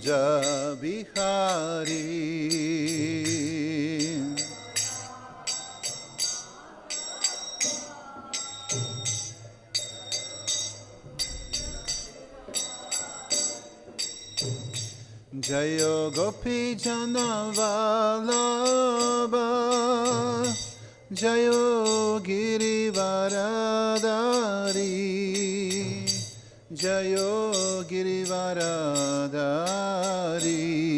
kunja bihari. Jayo gopi jana vallabha, Jayo girivaradari, Jayo girivaradari.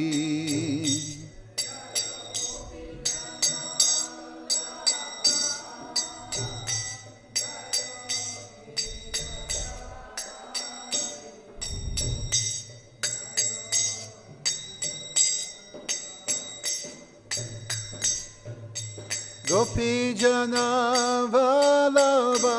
Gopi jana vallabha,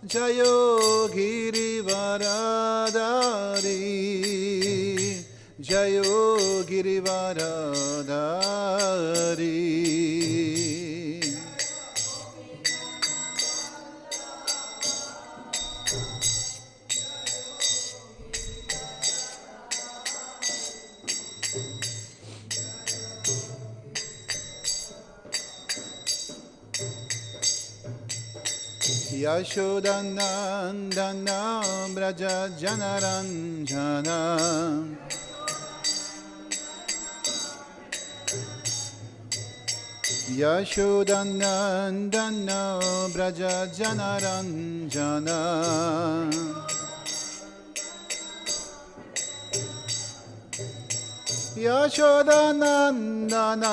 Jayo girivaradari, Jayo girivaradari. Yashodanandana braja janaranjana, Yashodanandana braja janaranjana, Yashodanandana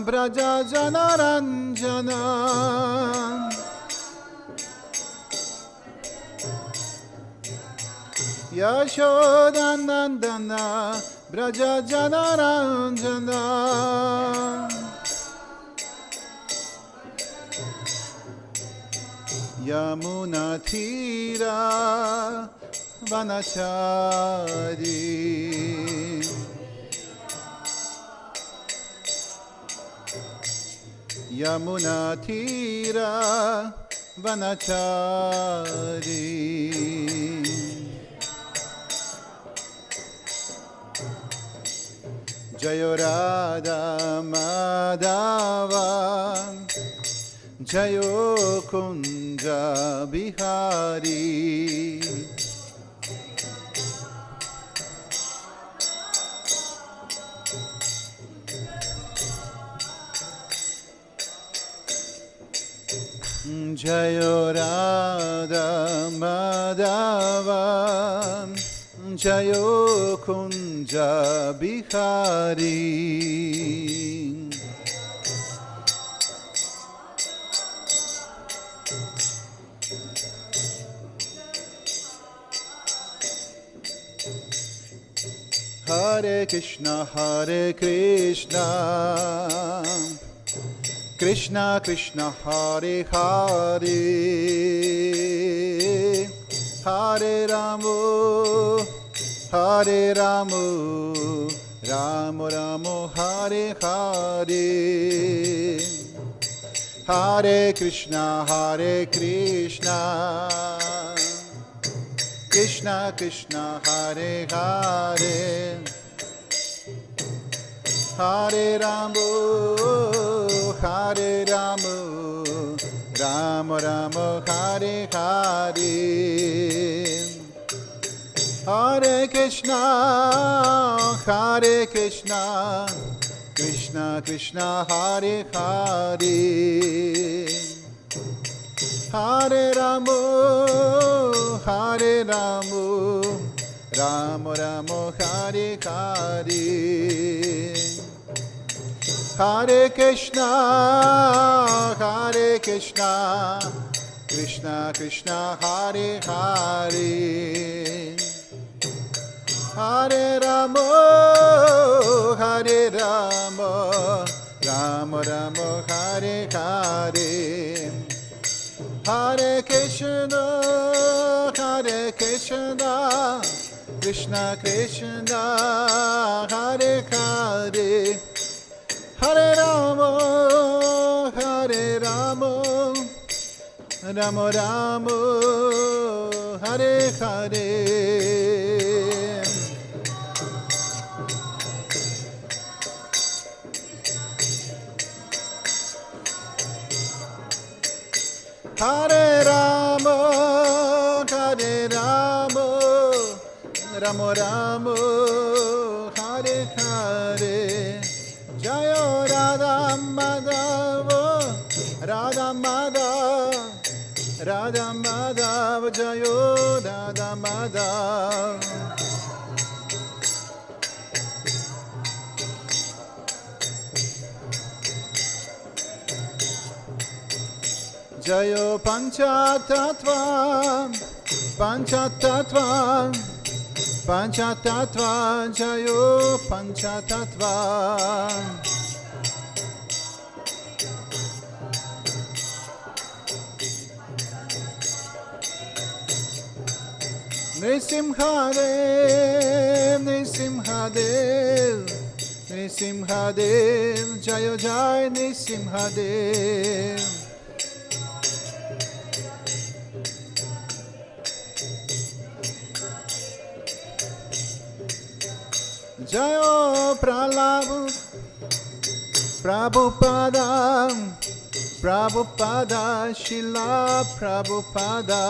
braja janaranjana, Yashodanandana braja janaranjana, Yamuna thira vanachari, Yamuna thira vanachari. Jayo Radha Madhava, Jayo Kunja Bihari, Jayo Radha Madhava, Jayo Kunja Bihari. Hare Krishna, Krishna Krishna, Hare Hare, Hare Ramo, Hare Ramo, Ramo Ramo, Hare Hare, Hare Krishna, Krishna Krishna, Hare Hare, Hare Ramo, Hare Ramo, Ramo Ramo, Hare Hare, Hare Krishna, Krishna Krishna, Hare Hare, Hare Ramo, Ramo Ramo, Hare Hare, Hare Krishna, Krishna Krishna, Hare Hare, Hare Ramo, Ramo Ramo, Hare Hare, Hare Krishna, Krishna Krishna, Hare Hare, Hare Ramo, Ramo Ramo, Hare Hare, Hare Rama, Hare Rama, Rama Rama, Hare Hare. Jayo Radha Madhava, Radha Madhava, Radha Madhava, Jayo Radha Madhava. Jayo Panchatattva, Panchatattva, Panchatattva, Jayo Panchatattva. Nrisimhadev, Nrisimhadev, Nrisimhadev, Jayo Jai Nrisimhadev. Jayo Prabhupada, Prabhupada, Śrīla Prabhupada.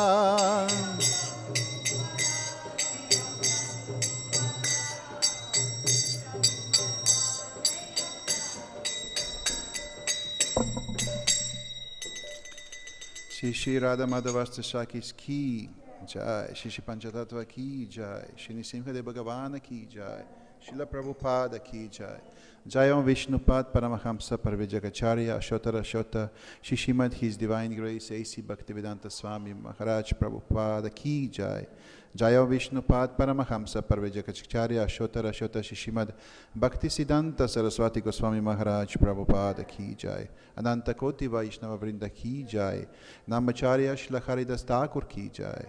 Shri Radha Madhavasta Shakis ki jai, Shri Panchatattva ki jai, Shri Nrisimhadev Bhagavan ki jai, Śrīla Prabhupada ki jai. Jayam Vishnupad Paramahamsa Parvijagacharya Ashotara Shota Shri Srimad His Divine Grace A.C. Bhaktivedanta Swami Maharaj Prabhupada ki jai. Jayam Vishnupad Paramahamsa Parvijagacharya Ashotara Shota Shri Srimad Bhaktisiddhanta Saraswati Goswami Maharaj Prabhupada ki jai. Ananta Koti Vaishnava Vrinda ki jai. Namacharya Śrīla Haridas Thakur ki jai.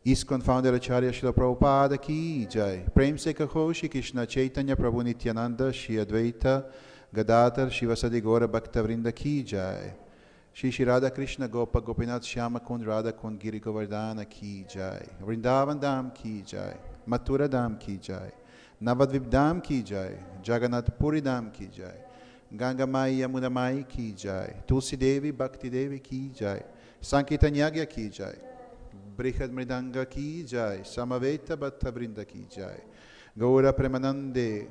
ISKCON founder Acharya Śrīla Prabhupada ki jai. Prem se kaho Shri Krishna Chaitanya Prabhu Nityananda Shri Advaita Gadadhar Shivasadi Gaura Bhakta Vrinda ki jai. Shri Radha Krishna Gopa Gopinath Shyama Kund Radha Kund Giri Govardhana ki jai. Vrindavan Dham ki jai. Mathura Dham ki jai. Navadvip Dham ki jai. Jagannath Puri Dham ki jai. Ganga Mai Yamuna Mai ki jai. Tulsi Devi Bhakti Devi ki jai. Sankirtan Yagya ki jai. Brihad Mridanga ki jai, Samaveta Bhatta Vrinda ki jai, Gaura Premanande,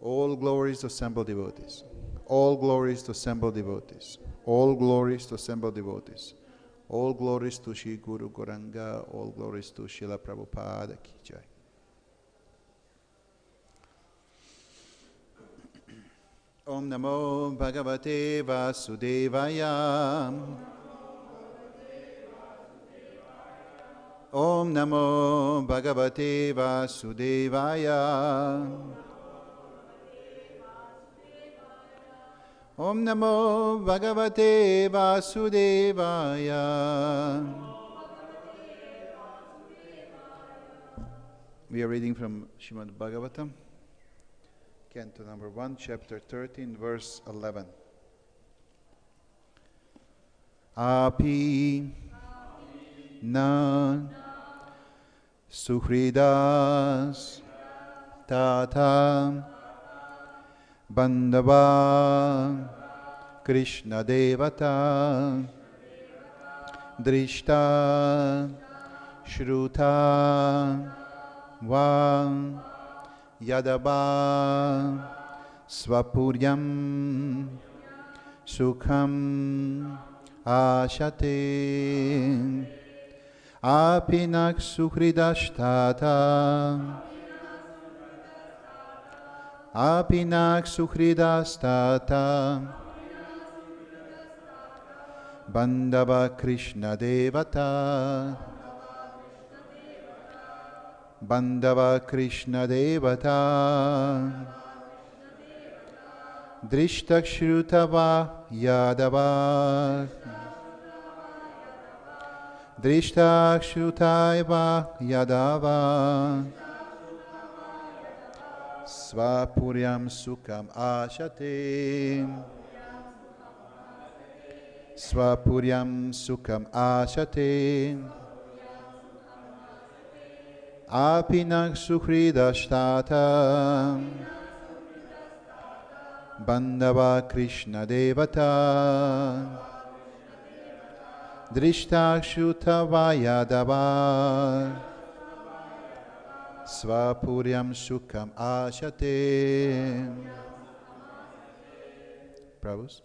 all glories to assembled devotees, all glories to assembled devotees, all glories to assembled devotees, all glories to Shri Guru Gauranga, all glories to Śrīla Prabhupada ki jai. Om Namo Bhagavate Vasudevaya. Om Namo Bhagavate Vasudevaya. Om Namo Bhagavate Vasudevaya. We are reading from Srimad Bhagavatam, Canto number 1, chapter 13, verse 11. Api na suhṛdas tāta bāndhavāḥ kṛṣṇa-devatāḥ dṛṣṭāḥ śrutā va yadavaḥ sva-puryāṁ sukham āsate apinak suhṛdas tāta apinak suhṛdas tāta bāndhavāḥ kṛṣṇa-devatāḥ bāndhavāḥ kṛṣṇa-devatāḥ dṛṣṭāḥ śrutā yadavaḥ dṛṣṭāḥ śrutā yadavaḥ sva-puryāṁ sukham āsate sva-puryāṁ sukham āsate apinak suhṛdas tāta bāndhavāḥ kṛṣṇa-devatāḥ dṛṣṭāḥ śrutā va yadavaḥ sva-puryāṁ sukham āsate. Prabhus.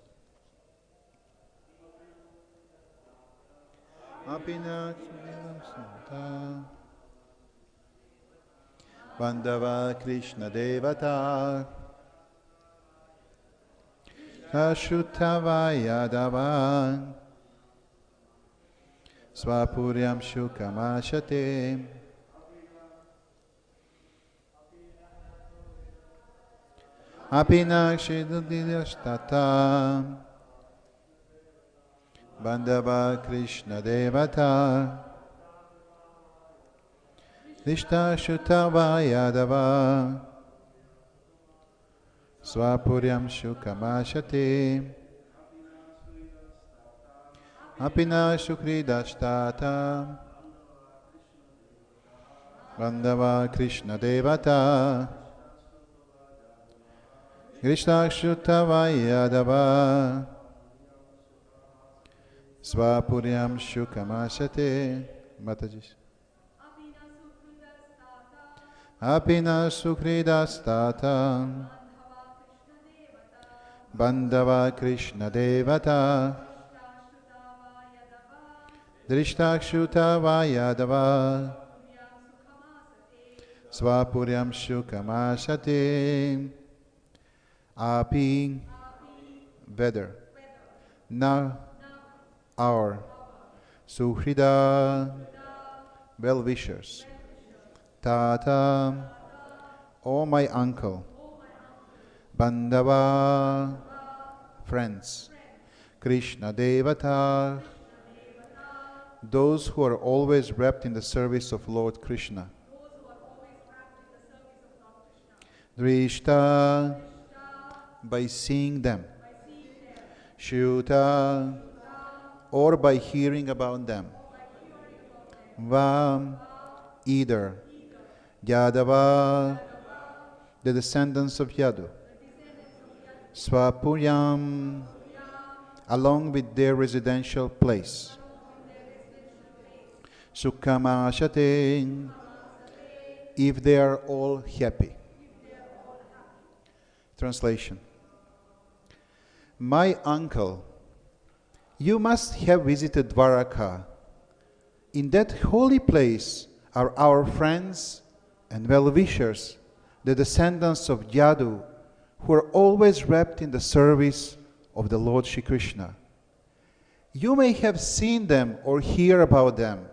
Bāndhavāḥ kṛṣṇa-devatāḥ śrutā va yadavaḥ sva-puryāṁ sukham āsate. Tāta bāndhavāḥ kṛṣṇa-devatāḥ śrutā va yadavaḥ sva-puryāṁ sukham āsate. suhṛdas tāta bāndhavāḥ kṛṣṇa-devatāḥ śrutā va yadavaḥ sva-puryāṁ sukham āsate. Mataji. suhṛdas tāta bāndhavāḥ kṛṣṇa-devatāḥ śrutā va yadavaḥ sva-puryāṁ sukham āsate. Api, whether, na, our, suhṛda, well-wishers, tāta, O my uncle, bāndhavāḥ, friends, kṛṣṇa-devatāḥ, those who are always wrapped in the service of Lord Krishna, dṛṣṭāḥ, by seeing them, śrutā, or by hearing about them, va, either, yadavaḥ, the descendants of Yadu, sva-puryāṁ, along with their residential place, sukham āsate, if they are all happy. Translation. My uncle, you must have visited Dvārakā. In that holy place are our friends and well-wishers, the descendants of Yadu, who are always wrapped in the service of the Lord Śrī Kṛṣṇa. You may have seen them or hear about them.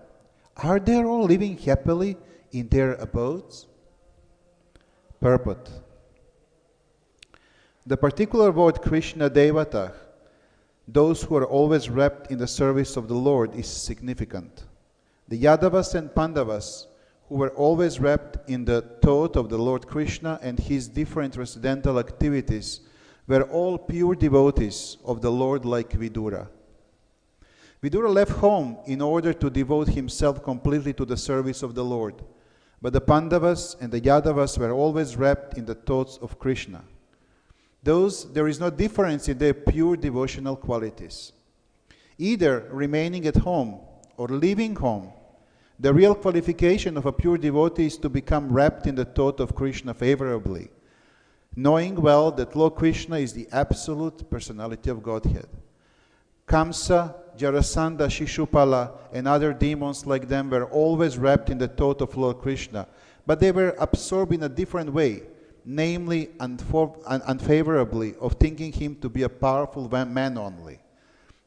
Are they all living happily in their abodes? Purport. The particular word kṛṣṇa-devatāḥ, those who are always wrapped in the service of the Lord, is significant. The Yadavas and Pandavas, who were always wrapped in the thought of the Lord Krishna and his different transcendental activities, were all pure devotees of the Lord like Vidura. Vidura left home in order to devote himself completely to the service of the Lord, but the Pandavas and the Yadavas were always wrapped in the thoughts of Krishna. There is no difference in their pure devotional qualities. Either remaining at home or leaving home, the real qualification of a pure devotee is to become wrapped in the thought of Krishna favorably, knowing well that Lord Krishna is the absolute personality of Godhead. Kamsa, Jarasandha, Shishupala, and other demons like them were always wrapped in the thought of Lord Krishna, but they were absorbed in a different way, namely unfavorably of thinking him to be a powerful man only.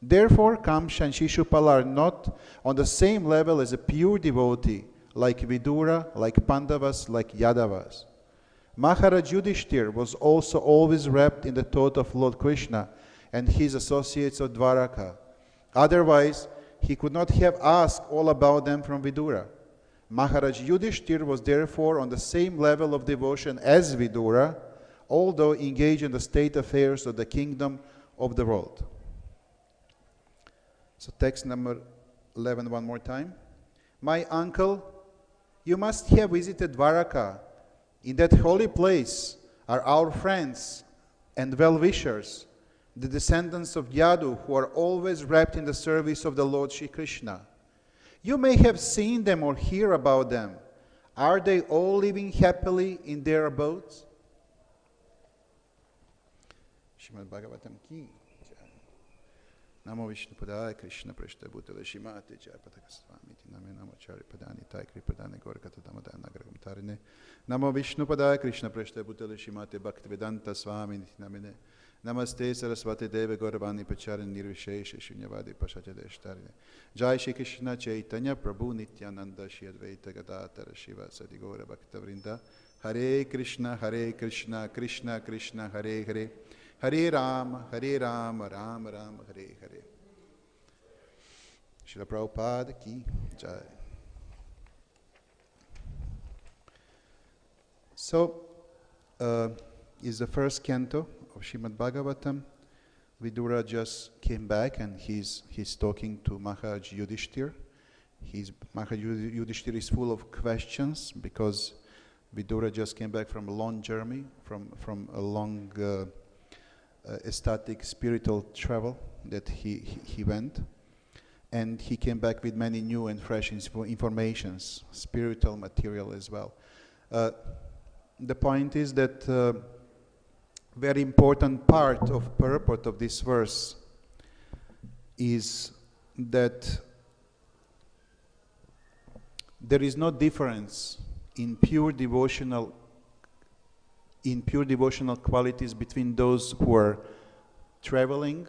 Therefore, Kamsa and Shishupala are not on the same level as a pure devotee, like Vidura, like Pandavas, like Yadavas. Maharaj Yudhishthir was also always wrapped in the thought of Lord Krishna and his associates of Dvārakā. Otherwise, he could not have asked all about them from Vidura. Maharaj Yudhishthir was therefore on the same level of devotion as Vidura, although engaged in the state affairs of the kingdom of the world. So text number 11 one more time. My uncle, you must have visited Dvārakā. In that holy place are our friends and well-wishers, the descendants of Yadu, who are always wrapped in the service of the Lord Śrī Kṛṣṇa. You may have seen them or hear about them. Are they all living happily in their abodes? Srimad Bhagavatam ki jai. Namo Vishnu Padaya Krishna Prashta Bhutala Shimate Jai Pataka Swamiti Name Namo Chari Padani Tai Kripadani Gorkata Damadana Nagaragam Tarine Namo Vishnu Padaya Krishna Prashta Bhutala Shimate Bhaktivedanta Swamiti Namine Namaste Saraswati Deva Gauravani Pacharan Nirvishesha Shunyavadi Pashachadesh Jai Shri Krishna Chaitanya Prabhu Nityananda Shri Advaita Gadadhara Shiva Sadigora Bhaktavrinda Hare Krishna Krishna Krishna Hare Hare Hare Rama Rama Rama Hare Hare. Srila Prabhupada ki jai. So, is the first canto of Srimad Bhagavatam. Vidura just came back and he's talking to Maharaj Yudhishthir. Maharaj Yudhishthir is full of questions because Vidura just came back from a long journey, from a long ecstatic spiritual travel that he went, and he came back with many new and fresh informations, spiritual material as well. The point is that very important part of purport of this verse is that there is no difference in pure devotional qualities between those who are traveling,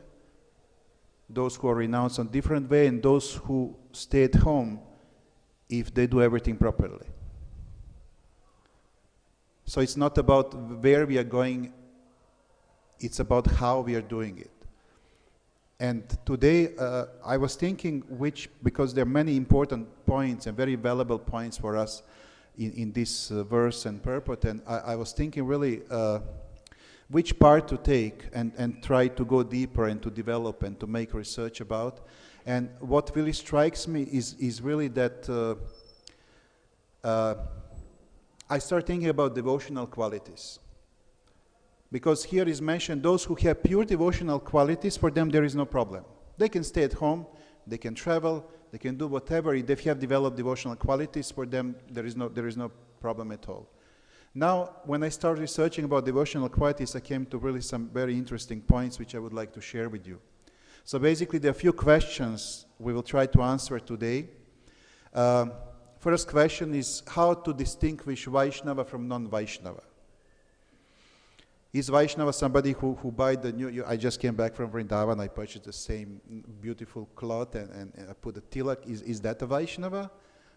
those who are renounced on different way, and those who stay at home if they do everything properly. So it's not about where we are going, it's about how we are doing it. And today I was thinking because there are many important points and very valuable points for us in this verse and purport, and I was thinking really which part to take and try to go deeper and to develop and to make research about. And what really strikes me is really that I start thinking about devotional qualities. Because here is mentioned those who have pure devotional qualities, for them there is no problem. They can stay at home, they can travel, they can do whatever. If they have developed devotional qualities, for them there is no problem at all. Now, when I started researching about devotional qualities, I came to really some very interesting points which I would like to share with you. So basically, there are a few questions we will try to answer today. First question is how to distinguish Vaishnava from non-Vaishnava. Is Vaishnava somebody who buy the new, I just came back from Vrindavan, I purchased the same beautiful cloth and I put a tilak. Is that a Vaishnava?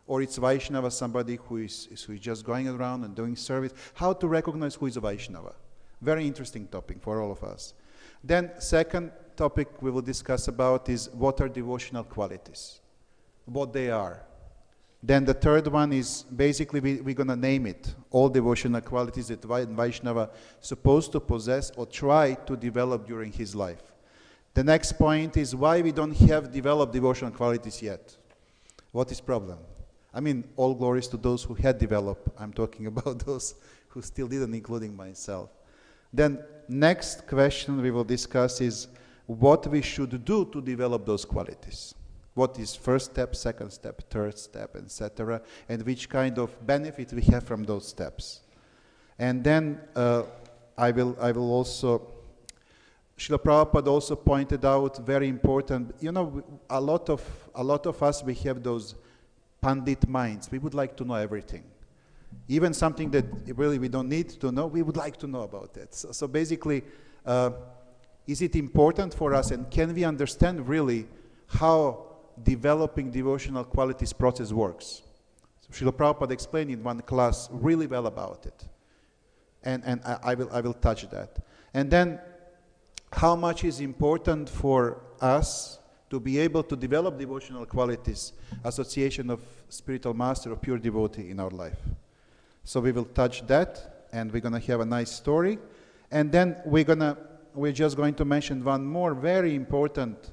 Or it's Vaishnava somebody who is just going around and doing service? How to recognize who is a Vaishnava? Very interesting topic for all of us. Then second topic we will discuss about is what are devotional qualities? What they are. Then the third one is basically we're going to name it, all devotional qualities that Vaishnava is supposed to possess or try to develop during his life. The next point is why we don't have developed devotional qualities yet. What is problem? I mean, all glories to those who had developed. I'm talking about those who still didn't, including myself. Then next question we will discuss is what we should do to develop those qualities. What is first step, second step, third step, etc., and which kind of benefit we have from those steps. And then I will also, Srila Prabhupada also pointed out very important, you know, a lot of us, we have those pandit minds. We would like to know everything. Even something that really we don't need to know, we would like to know about it. So basically, is it important for us, and can we understand really how developing devotional qualities process works? So Srila Prabhupada explained in one class really well about it. And I will touch that. And then how much is important for us to be able to develop devotional qualities, association of spiritual master or pure devotee in our life. So we will touch that, and we're going to have a nice story. And then we're just going to mention one more very important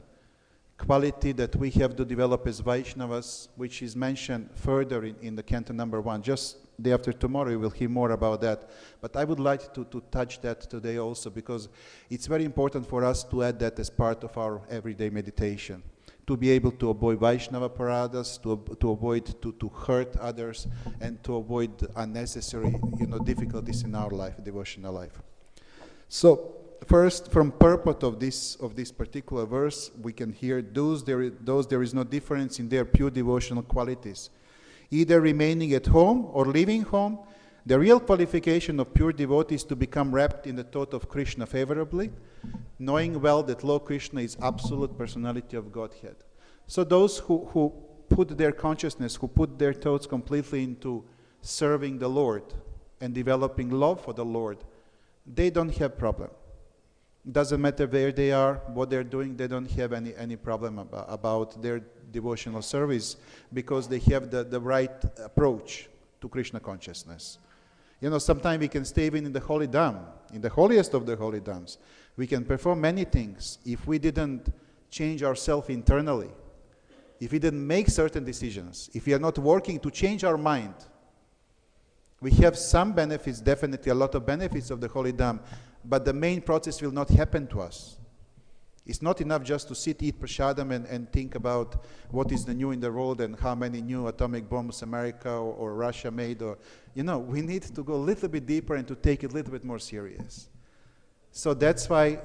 quality that we have to develop as Vaishnavas, which is mentioned further in the canto number 1. Just day after tomorrow, you will hear more about that. But I would like to touch that today also, because it's very important for us to add that as part of our everyday meditation. To be able to avoid Vaishnava paradas, to avoid to hurt others, and to avoid unnecessary difficulties in our life, devotional life. So first, from purport of this particular verse, we can hear those there is no difference in their pure devotional qualities, either remaining at home or leaving home. The real qualification of pure devotee is to become rapt in the thought of Krishna favorably, knowing well that Lord Krishna is absolute personality of Godhead. So those who put their consciousness, who put their thoughts completely into serving the Lord and developing love for the Lord, they don't have problem. Doesn't matter where they are, what they're doing, they don't have any problem about their devotional service, because they have the right approach to Krishna consciousness. Sometimes we can stay even in the holy dham, in the holiest of the holy dhams. We can perform many things if we didn't change ourselves internally, if we didn't make certain decisions, if we are not working to change our mind. We have some benefits, definitely a lot of benefits of the holy dham, but the main process will not happen to us. It's not enough just to sit, eat prasadam, and think about what is the new in the world and how many new atomic bombs America or Russia made. We need to go a little bit deeper and to take it a little bit more serious. So that's why,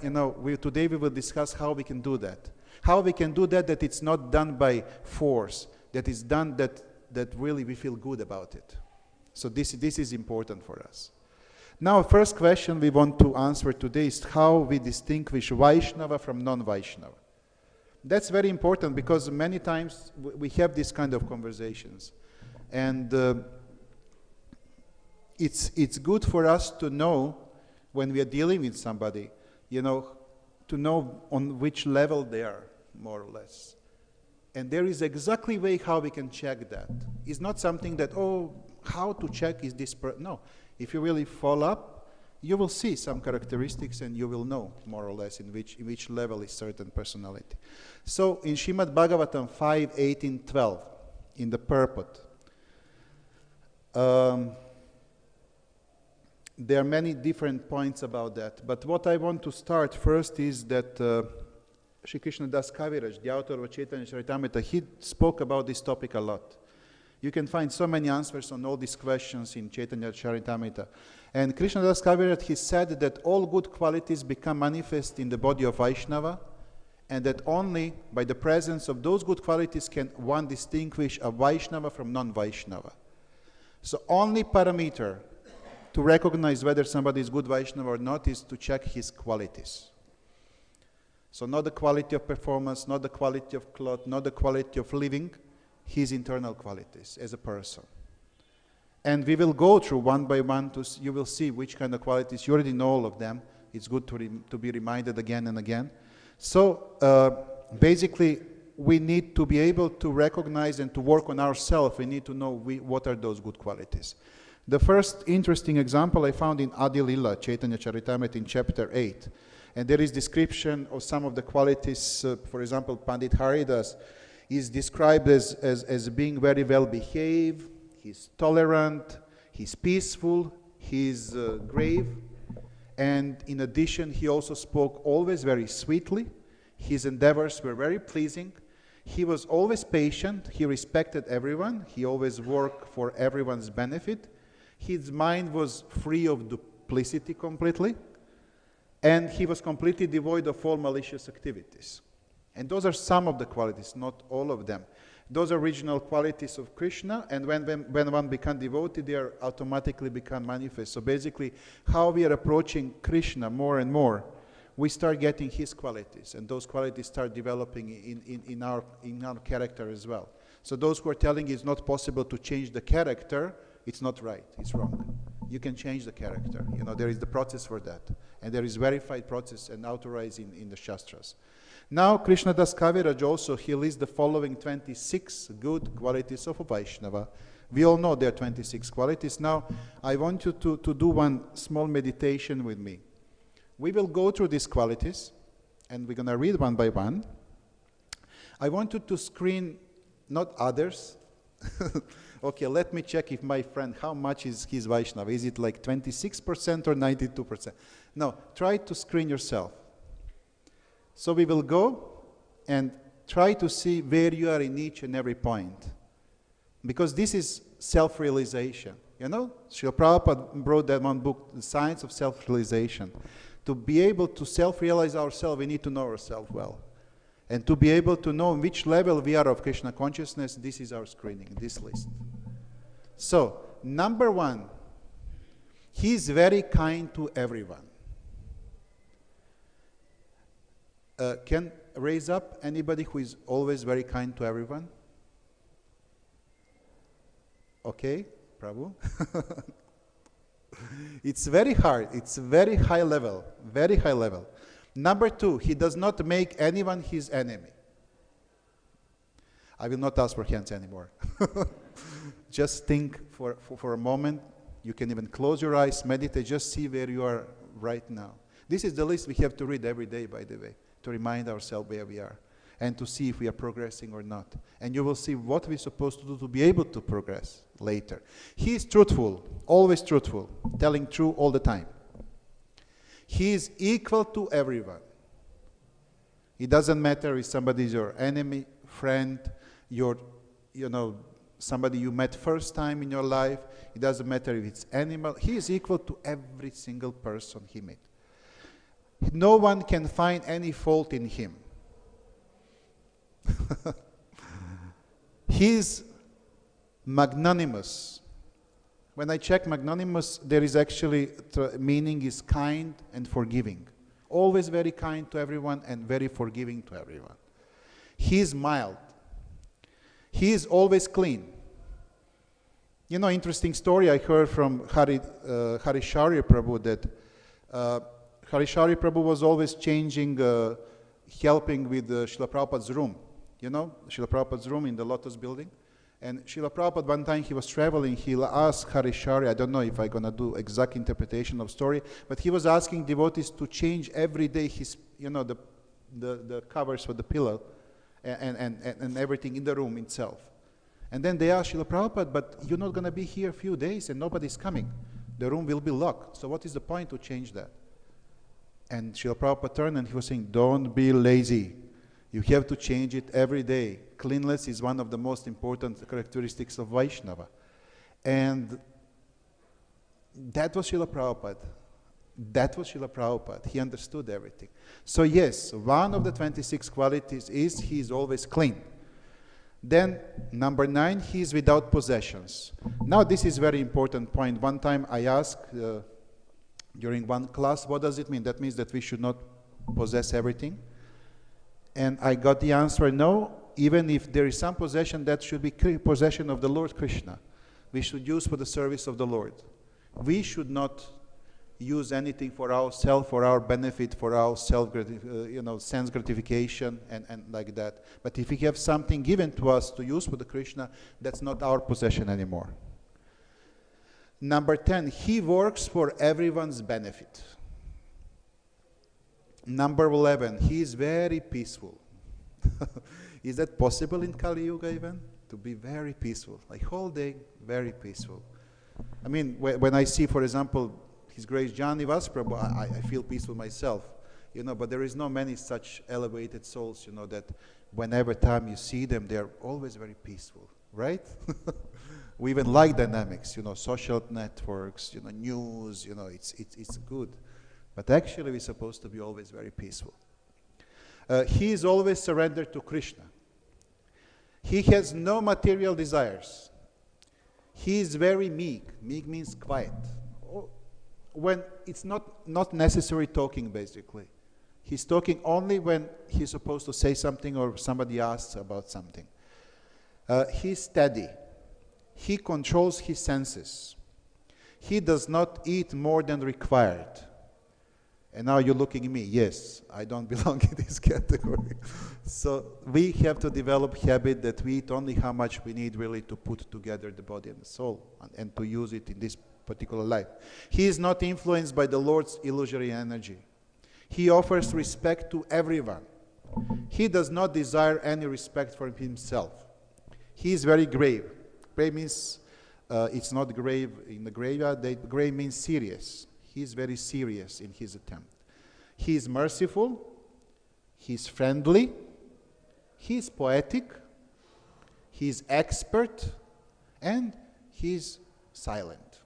today we will discuss how we can do that. How we can do that it's not done by force, that is done that really we feel good about it. So this is important for us. Now, first question we want to answer today is how we distinguish Vaishnava from non-Vaishnava. That's very important, because many times we have these kind of conversations. And it's good for us to know when we are dealing with somebody, to know on which level they are, more or less. And there is exactly way how we can check that. It's not something that, how to check is this no. If you really follow up, you will see some characteristics and you will know more or less in which level is certain personality. So in Srimad Bhagavatam 5.18.12, in the Purport, there are many different points about that. But what I want to start first is that Śrī Kṛṣṇa Das Kaviraj, the author of Chaitanya Charitamrita, he spoke about this topic a lot. You can find so many answers on all these questions in Chaitanya Charitamrita. And Krishna Das Kaviraj, he said that all good qualities become manifest in the body of Vaishnava, and that only by the presence of those good qualities can one distinguish a Vaishnava from non-Vaishnava. So only parameter to recognize whether somebody is good Vaishnava or not is to check his qualities. So not the quality of performance, not the quality of cloth, not the quality of living, his internal qualities as a person. And we will go through one by one, you will see which kind of qualities. You already know all of them. It's good to be reminded again and again. So basically, we need to be able to recognize and to work on ourselves. We need to know what are those good qualities. The first interesting example I found in Adi Lila, Chaitanya Charitamrita in chapter 8. And there is description of some of the qualities. For example, Pandit Haridas is described as being very well behaved, he's tolerant, he's peaceful, he's grave, and in addition he also spoke always very sweetly. His endeavors were very pleasing. He was always patient, he respected everyone, he always worked for everyone's benefit. His mind was free of duplicity completely, and he was completely devoid of all malicious activities. And those are some of the qualities, not all of them. Those are original qualities of Krishna, and when one becomes devotee, they are automatically become manifest. So basically, how we are approaching Krishna more and more, we start getting his qualities, and those qualities start developing in our character as well. So those who are telling it's not possible to change the character, it's not right, it's wrong. You can change the character. There is the process for that, and there is verified process and authorized in the Shastras. Now, Krishna Das Kaviraj also, he lists the following 26 good qualities of a Vaishnava. We all know there are 26 qualities. Now, I want you to do one small meditation with me. We will go through these qualities, and we're going to read one by one. I want you to screen not others, Okay, let me check if my friend, how much is his Vaishnava? Is it like 26% or 92%? No, try to screen yourself. So we will go and try to see where you are in each and every point. Because this is self-realization. You know, Srila Prabhupada wrote that one book, The Science of Self-Realization. To be able to self-realize ourselves, we need to know ourselves well. And to be able to know which level we are of Krishna consciousness, this is our screening, this list. So, number one, he is very kind to everyone. Can raise up anybody who is always very kind to everyone? Okay, Prabhu. It's very hard. It's very high level. Very high level. Number two, he does not make anyone his enemy. I will not ask for hands anymore. Just think for a moment. You can even close your eyes, meditate, just see where you are right now. This is the list we have to read every day, by the way, to remind ourselves where we are and to see if we are progressing or not. And you will see what we're supposed to do to be able to progress later. He is truthful, always truthful, telling true all the time. He is equal to everyone. It doesn't matter if somebody is your enemy, friend, somebody you met first time in your life. It doesn't matter if it's animal. He is equal to every single person he met. No one can find any fault in him. He is magnanimous. When I check magnanimous, there is actually meaning is kind and forgiving. Always very kind to everyone and very forgiving to everyone. He is mild. He is always clean. You know, interesting story I heard from Harishari Prabhu that Harishari Prabhu was always changing, helping with Srila Prabhupada's room. You know, Srila Prabhupada's room in the Lotus building. And Srila Prabhupada, one time he was traveling, he asked Harishari, I don't know if I'm going to do exact interpretation of story, but he was asking devotees to change every day his, the covers for the pillow and everything in the room itself. And then they asked Srila Prabhupada, but you're not going to be here a few days and nobody's coming. The room will be locked. So what is the point to change that? And Srila Prabhupada turned and he was saying, don't be lazy. You have to change it every day. Cleanliness is one of the most important characteristics of Vaishnava. And that was Srila Prabhupada. That was Srila Prabhupada. He understood everything. So yes, one of the 26 qualities is he is always clean. Then number 9, he is without possessions. Now this is a very important point. One time I asked during one class, what does it mean? That means that we should not possess everything. And I got the answer, no, even if there is some possession, that should be possession of the Lord Krishna. We should use for the service of the Lord. We should not use anything for ourselves, for our benefit, for our sense gratification and like that. But if we have something given to us to use for the Krishna, that's not our possession anymore. Number 10, he works for everyone's benefit. Number 11, he is very peaceful. Is that possible in Kali Yuga even? To be very peaceful, like whole day, very peaceful. I mean, when I see, for example, His Grace Jnana Nivas Prabhu, I feel peaceful myself, but there is no many such elevated souls, that whenever time you see them, they're always very peaceful, right? We even like dynamics, social networks, news, it's good. But actually, we're supposed to be always very peaceful. He is always surrendered to Krishna. He has no material desires. He is very meek. Meek means quiet. When it's not necessary talking, basically. He's talking only when he's supposed to say something or somebody asks about something. He's steady. He controls his senses. He does not eat more than required. And now you're looking at me. Yes, I don't belong in this category. So we have to develop habit that we eat only how much we need really to put together the body and the soul and to use it in this particular life. He is not influenced by the Lord's illusory energy. He offers respect to everyone. He does not desire any respect for himself. He is very grave. Grave means it's not grave in the graveyard. Grave means serious. He's very serious in his attempt. He is merciful. He's friendly. He's poetic. He's expert. And he's silent.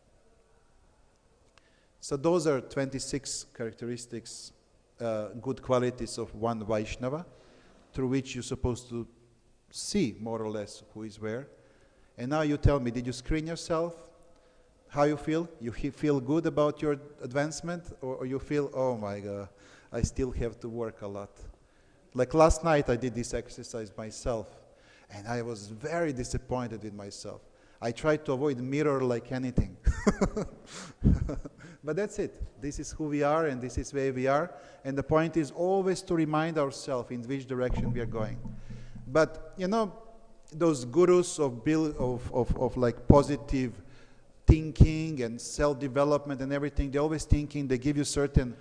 So those are 26 characteristics, good qualities of one Vaishnava, through which you're supposed to see more or less who is where. And now you tell me, did you screen yourself? How you feel? You feel good about your advancement? Or you feel, oh my God, I still have to work a lot? Like last night I did this exercise myself, and I was very disappointed with myself. I tried to avoid mirror like anything. But that's it. This is who we are, and this is where we are. And the point is always to remind ourselves in which direction we are going. But, you know, those gurus of like positive thinking and self-development and everything, they're always thinking, they give you certain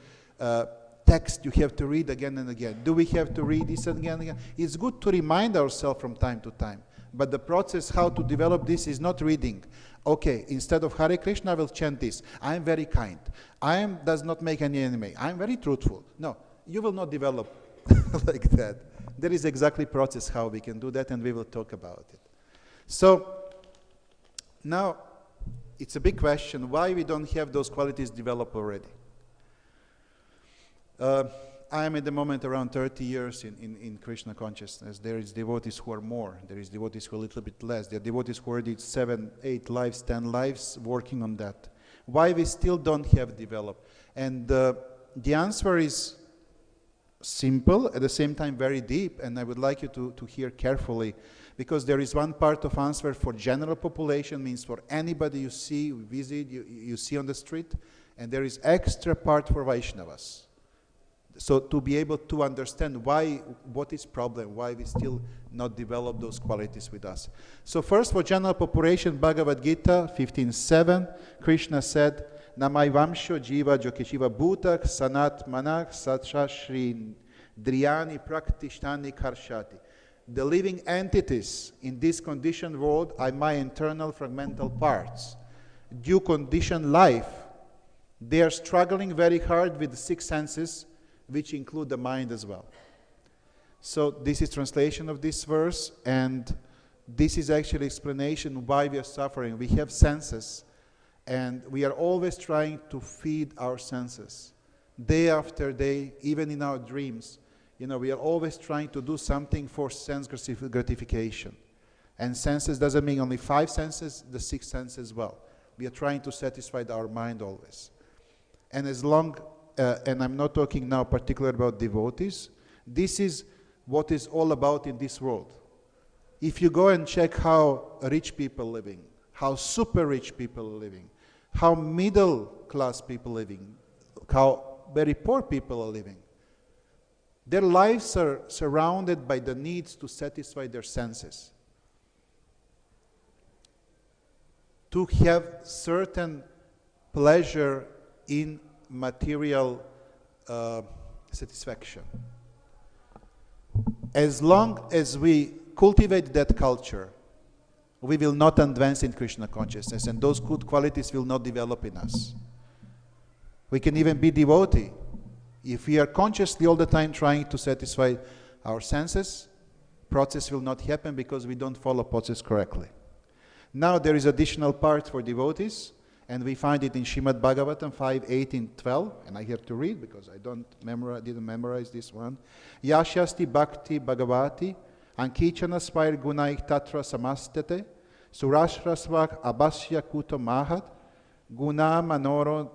text you have to read again and again. Do we have to read this again and again? It's good to remind ourselves from time to time. But the process how to develop this is not reading. Okay, instead of Hare Krishna, I will chant this. I am very kind. Does not make any enemy. I am very truthful. No, you will not develop like that. There is exactly process how we can do that, and we will talk about it. So, now, it's a big question, why we don't have those qualities developed already? I am at the moment around 30 years in Krishna consciousness. There is devotees who are more. There is devotees who are a little bit less. There are devotees who already 7, 8 lives, 10 lives working on that. Why we still don't have developed? And the answer is simple, at the same time very deep, and I would like you to hear carefully, because there is one part of answer for general population, means for anybody you see, you visit, you see on the street, and there is extra part for Vaishnavas. So to be able to understand what is problem, why we still not develop those qualities with us. So first for general population, Bhagavad Gita 15:7, Krishna said, Namai Vamsho Jiva Jokeshiva Bhutak Sanat Manak Satshashri Driyani Praktishtani Karshati. The living entities in this conditioned world are my internal fragmental parts. Due conditioned life, they are struggling very hard with the 6 senses, which include the mind as well. So this is translation of this verse, and this is actually explanation why we are suffering. We have senses, and we are always trying to feed our senses. Day after day, even in our dreams, you know, we are always trying to do something for sense gratification. And senses doesn't mean only 5 senses, the 6 senses as well. We are trying to satisfy our mind always. And as long and I'm not talking now particularly about devotees, this is what is all about in this world. If you go and check how rich people are living, how super rich people are living, how middle class people are living, how very poor people are living, their lives are surrounded by the needs to satisfy their senses, to have certain pleasure in material satisfaction. As long as we cultivate that culture, we will not advance in Krishna consciousness, and those good qualities will not develop in us. We can even be devotee. If we are consciously all the time trying to satisfy our senses, process will not happen because we don't follow process correctly. Now there is additional part for devotees, and we find it in Srimad Bhagavatam 5.18.12, and I have to read because I didn't memorize this one. Yashasti bhakti bhagavati ankichana svair gunaik tatra samastate surashrasvak abhasya kuto mahat guna manoro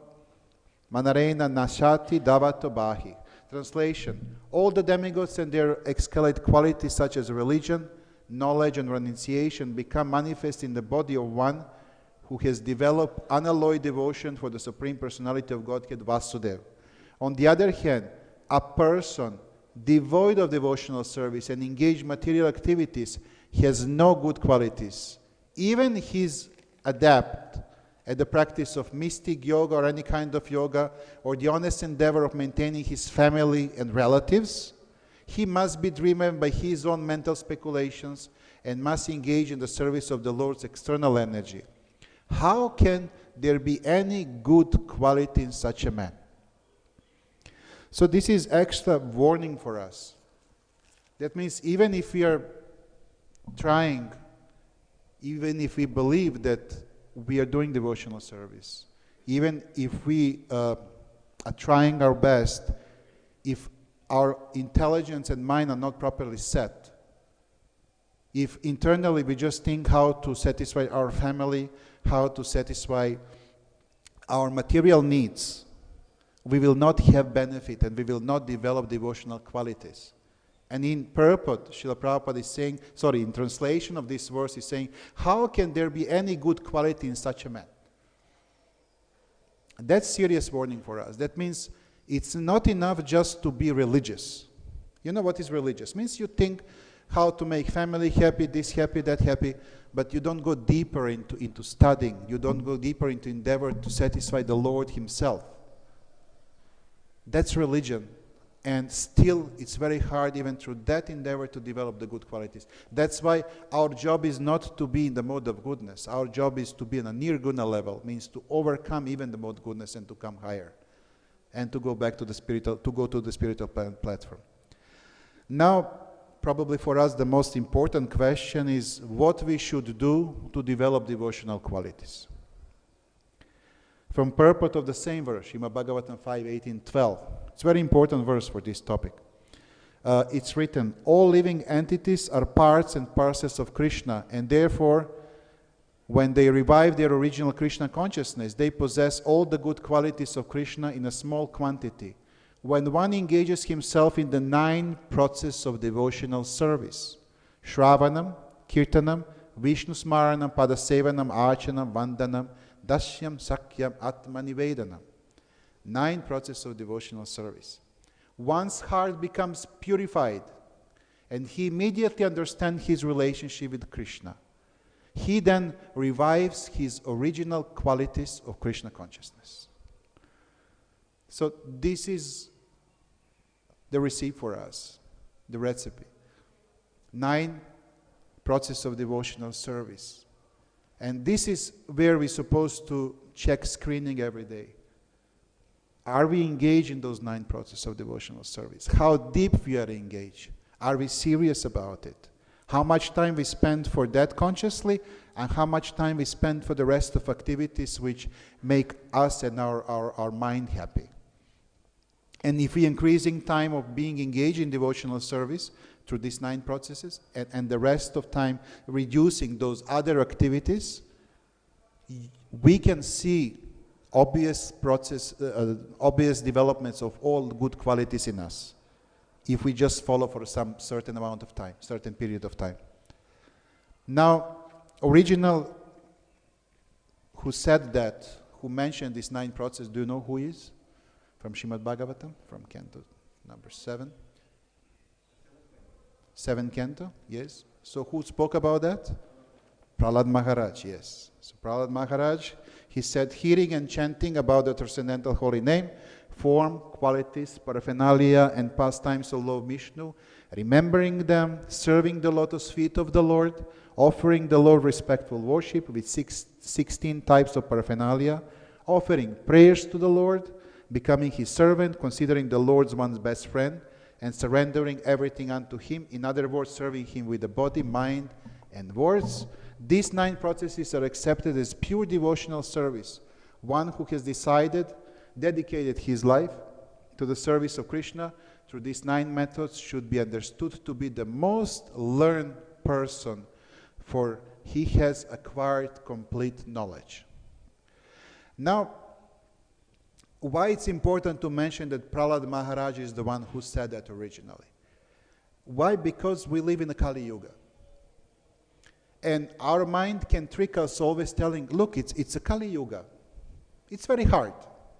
manarena nashati davato bahi. Translation: all the demigods and their exalted qualities such as religion, knowledge and renunciation become manifest in the body of one who has developed unalloyed devotion for the Supreme Personality of Godhead Vasudeva. On the other hand, a person devoid of devotional service and engaged in material activities has no good qualities. Even his adept at the practice of mystic yoga or any kind of yoga, or the honest endeavor of maintaining his family and relatives, he must be driven by his own mental speculations and must engage in the service of the Lord's external energy, how can there be any good quality in such a man? So this is extra warning for us. That means even if we are trying, even if we believe that we are doing devotional service, even if we are trying our best, if our intelligence and mind are not properly set, if internally we just think how to satisfy our family, how to satisfy our material needs, we will not have benefit and we will not develop devotional qualities. And in purport, Srila Prabhupada is saying, in translation of this verse, is saying, how can there be any good quality in such a man? That's serious warning for us. That means it's not enough just to be religious. You know what is religious? Means you think how to make family happy, this happy, that happy, but you don't go deeper into studying. You don't go deeper into endeavor to satisfy the Lord Himself. That's religion. And still, it's very hard even through that endeavor to develop the good qualities. That's why our job is not to be in the mode of goodness. Our job is to be on a nirguna level, means to overcome even the mode of goodness and to come higher. And to go back to the spiritual, to go to the spiritual platform. Now, probably for us the most important question is what we should do to develop devotional qualities. From purport of the same verse, Srimad Bhagavatam 5.18.12. It's a very important verse for this topic. It's written, all living entities are parts and parcels of Krishna, and therefore, when they revive their original Krishna consciousness, they possess all the good qualities of Krishna in a small quantity. When one engages himself in the 9 processes of devotional service, Shravanam, Kirtanam, Vishnu Smaranam, Padasevanam, Archanam, Vandanam, Dashyam, Sakyam, Atmanivedanam. 9 processes of devotional service. One's heart becomes purified and he immediately understands his relationship with Krishna. He then revives his original qualities of Krishna consciousness. So this is the recipe for us, the recipe. 9 processes of devotional service. And this is where we're supposed to check screening every day. Are we engaged in those 9 processes of devotional service? How deep we are engaged? Are we serious about it? How much time we spend for that consciously, and how much time we spend for the rest of activities which make us and our mind happy. And if we increasing time of being engaged in devotional service through these 9 processes, and the rest of time reducing those other activities, we can see obvious developments of all good qualities in us, if we just follow for some certain amount of time, certain period of time. Now, original who said that, who mentioned these 9 processes, do you know who is? From Srimad Bhagavatam, from canto number 7. 7 canto, yes. So who spoke about that? Prahlad Maharaj, yes. So Prahlad Maharaj, he said, hearing and chanting about the transcendental holy name, form, qualities, paraphernalia, and pastimes of Lord Vishnu, remembering them, serving the lotus feet of the Lord, offering the Lord respectful worship with 16 types of paraphernalia, offering prayers to the Lord, becoming His servant, considering the Lord one's best friend, and surrendering everything unto Him. In other words, serving Him with the body, mind, and words. These 9 processes are accepted as pure devotional service. One who has dedicated his life to the service of Krishna through these 9 methods should be understood to be the most learned person, for he has acquired complete knowledge. Now, why it's important to mention that Prahlad Maharaj is the one who said that originally? Why? Because we live in a Kali Yuga. And our mind can trick us always telling, look, it's a Kali Yuga. It's very hard.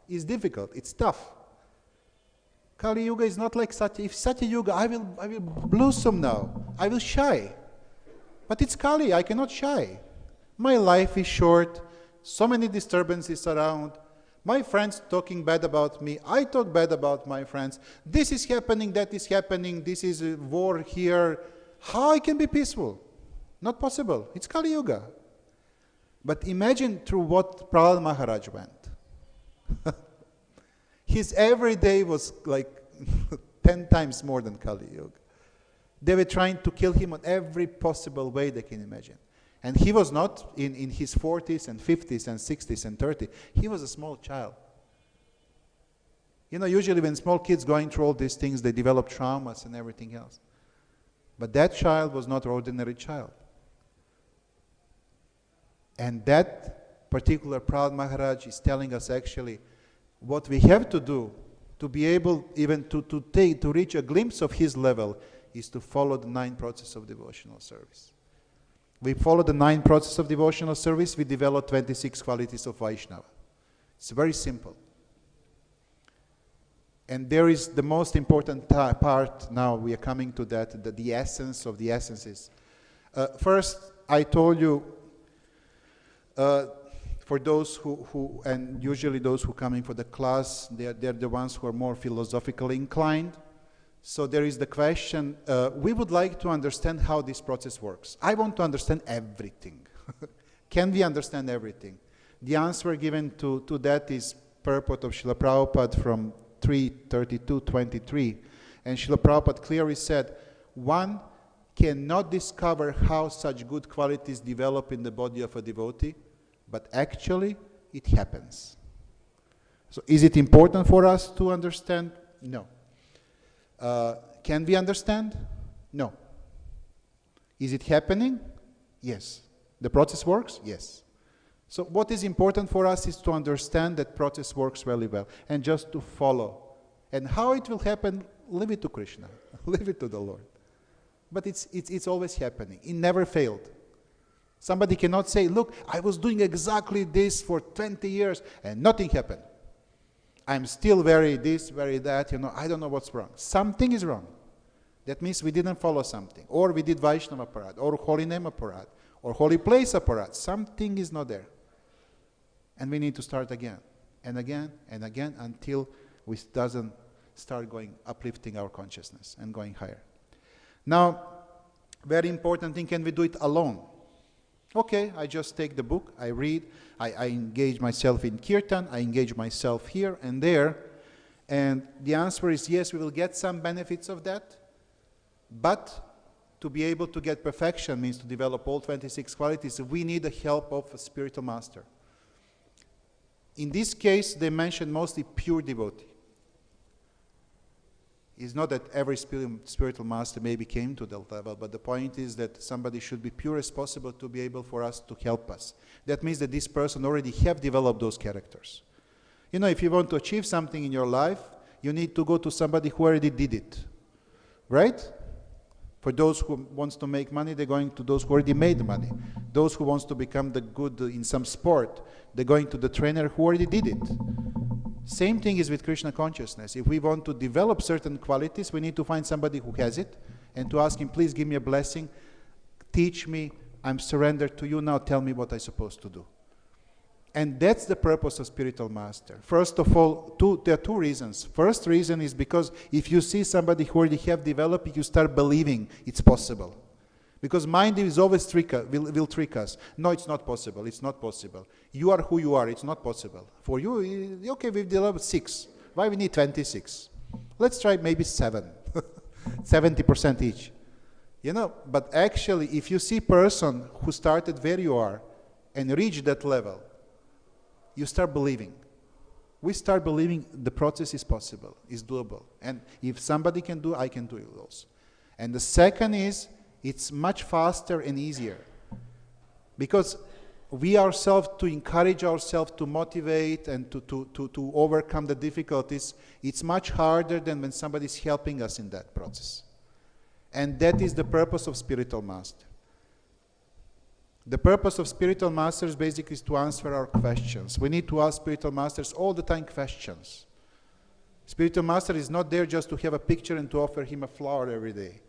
It's difficult. It's tough. Kali Yuga is not like Satya. If Satya Yuga, I will blossom now. I will shy. But it's Kali. I cannot shy. My life is short. So many disturbances around. My friends talking bad about me. I talk bad about my friends. This is happening. That is happening. This is a war here. How I can be peaceful? Not possible. It's Kali Yuga. But imagine through what Prahlad Maharaj went. His every day was like 10 times more than Kali Yuga. They were trying to kill him on every possible way they can imagine. And he was not in his 40s and 50s and 60s and 30s. He was a small child. You know, usually when small kids going through all these things, they develop traumas and everything else. But that child was not an ordinary child. And that particular Prahlad Maharaj is telling us actually what we have to do to be able even to reach a glimpse of his level is to follow the 9 processes of devotional service. We follow the 9 processes of devotional service, we develop 26 qualities of Vaishnava. It's very simple. And there is the most important part now, we are coming to that, the essence of the essences. First, I told you, for those who, and usually those who come in for the class, they're the ones who are more philosophically inclined. So there is the question, we would like to understand how this process works. I want to understand everything. Can we understand everything? The answer given to that is Purport of Srila Prabhupada from 3:32:23. And Srila Prabhupada clearly said, one cannot discover how such good qualities develop in the body of a devotee, but actually it happens. So is it important for us to understand? No. Can we understand? No. Is it happening? Yes. The process works? Yes. So what is important for us is to understand that process works really well and just to follow. And how it will happen, leave it to Krishna. Leave it to the Lord. But it's always happening. It never failed. Somebody cannot say, look, I was doing exactly this for 20 years and nothing happened. I'm still very this, very that, you know, I don't know what's wrong. Something is wrong. That means we didn't follow something. Or we did Vaishnava Aparad, or Holy Name Aparad, or Holy Place Aparad. Something is not there. And we need to start again, and again, and again, until we doesn't start going, uplifting our consciousness and going higher. Now, very important thing, can we do it alone? Okay, I just take the book, I read, I engage myself in kirtan, I engage myself here and there, and the answer is yes, we will get some benefits of that, but to be able to get perfection means to develop all 26 qualities, we need the help of a spiritual master. In this case, they mention mostly pure devotee. It's not that every spiritual master maybe came to that level, but the point is that somebody should be pure as possible to be able for us to help us. That means that this person already have developed those characters. You know, if you want to achieve something in your life, you need to go to somebody who already did it, right? For those who wants to make money, they're going to those who already made money. Those who wants to become the good in some sport, they're going to the trainer who already did it. Same thing is with Krishna consciousness. If we want to develop certain qualities, we need to find somebody who has it and to ask him, please give me a blessing, teach me, I'm surrendered to you, now tell me what I'm supposed to do. And that's the purpose of spiritual master. First of all, there are 2 reasons. First reason is because if you see somebody who already have developed it, you start believing it's possible. Because mind is always will trick us. No, it's not possible. It's not possible. You are who you are. It's not possible. For you, okay, we've developed 6. Why we need 26? Let's try maybe 7. 70% each. You know, but actually, if you see person who started where you are and reached that level, you start believing. We start believing the process is possible, is doable. And if somebody can do, I can do it also. And the second is, it's much faster and easier. Because we ourselves, to encourage ourselves, to motivate and to overcome the difficulties, it's much harder than when somebody is helping us in that process. And that is the purpose of spiritual master. The purpose of spiritual masters basically is to answer our questions. We need to ask spiritual masters all the time questions. Spiritual master is not there just to have a picture and to offer him a flower every day.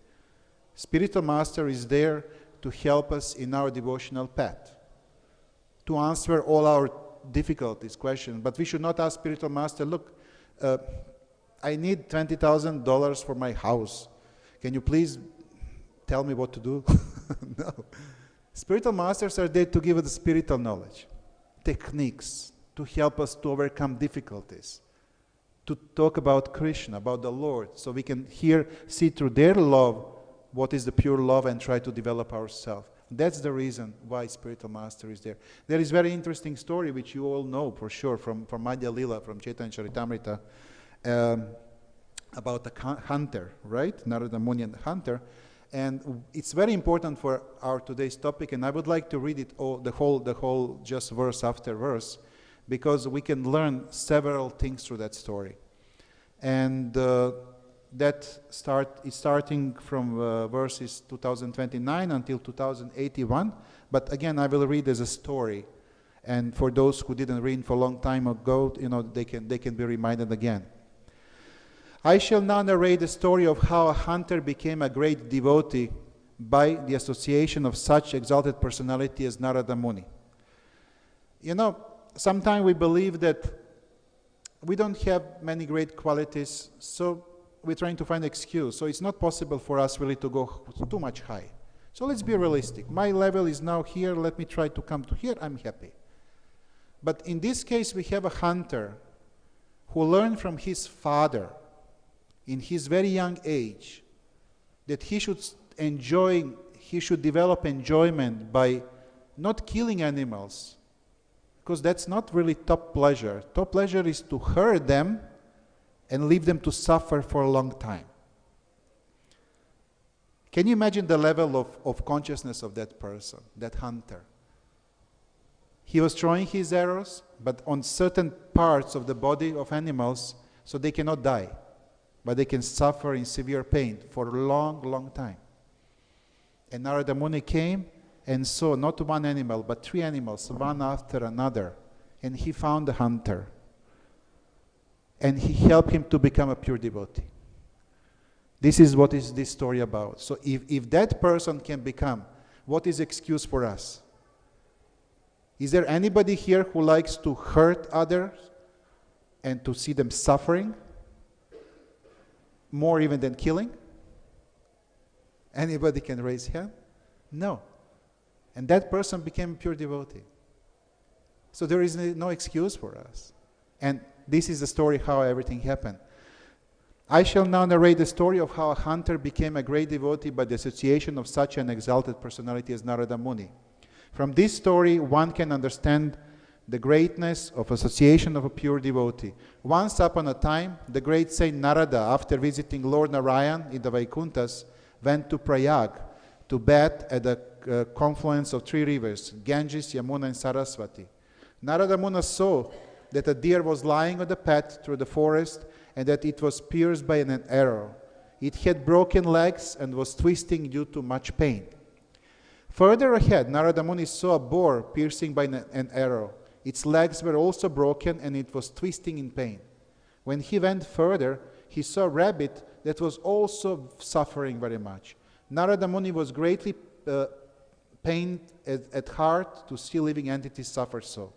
Spiritual master is there to help us in our devotional path, to answer all our difficulties, questions. But we should not ask spiritual master, look, I need $20,000 for my house. Can you please tell me what to do? No. Spiritual masters are there to give us spiritual knowledge, techniques, to help us to overcome difficulties, to talk about Krishna, about the Lord, so we can see through their love what is the pure love and try to develop ourselves. That's the reason why spiritual master is there. There is very interesting story which you all know for sure from Madhya Lila, from Chaitanya Charitamrita, about a hunter, right? Narada Muni and the hunter. And it's very important for our today's topic, and I would like to read it all, the whole just verse after verse, because we can learn several things through that story. And is starting from verses 2029 until 2081. But again, I will read as a story. And for those who didn't read for a long time ago, they can be reminded again. I shall now narrate the story of how a hunter became a great devotee by the association of such exalted personality as Narada Muni. Sometimes we believe that we don't have many great qualities, so we're trying to find an excuse. So it's not possible for us really to go too much high. So let's be realistic. My level is now here. Let me try to come to here. I'm happy. But in this case, we have a hunter who learned from his father in his very young age that he should develop enjoyment by not killing animals, because that's not really top pleasure. Top pleasure is to hurt them and leave them to suffer for a long time. Can you imagine the level of consciousness of that person, that hunter? He was throwing his arrows, but on certain parts of the body of animals, so they cannot die, but they can suffer in severe pain for a long, long time. And Narada Muni came and saw not one animal, but 3 animals, one after another, and he found the hunter. And he helped him to become a pure devotee. This is what is this story about. So if that person can become, what is the excuse for us? Is there anybody here who likes to hurt others and to see them suffering? More even than killing? Anybody can raise hand? No. And that person became a pure devotee. So there is no excuse for us. And this is the story how everything happened. I shall now narrate the story of how a hunter became a great devotee by the association of such an exalted personality as Narada Muni. From this story, one can understand the greatness of association of a pure devotee. Once upon a time, the great saint Narada, after visiting Lord Narayan in the Vaikunthas, went to Prayag to bathe at the confluence of 3 rivers, Ganges, Yamuna, and Saraswati. Narada Muni saw that a deer was lying on the path through the forest and that it was pierced by an arrow. It had broken legs and was twisting due to much pain. Further ahead, Narada Muni saw a boar piercing by an arrow. Its legs were also broken and it was twisting in pain. When he went further, he saw a rabbit that was also suffering very much. Narada Muni was greatly pained at heart to see living entities suffer so.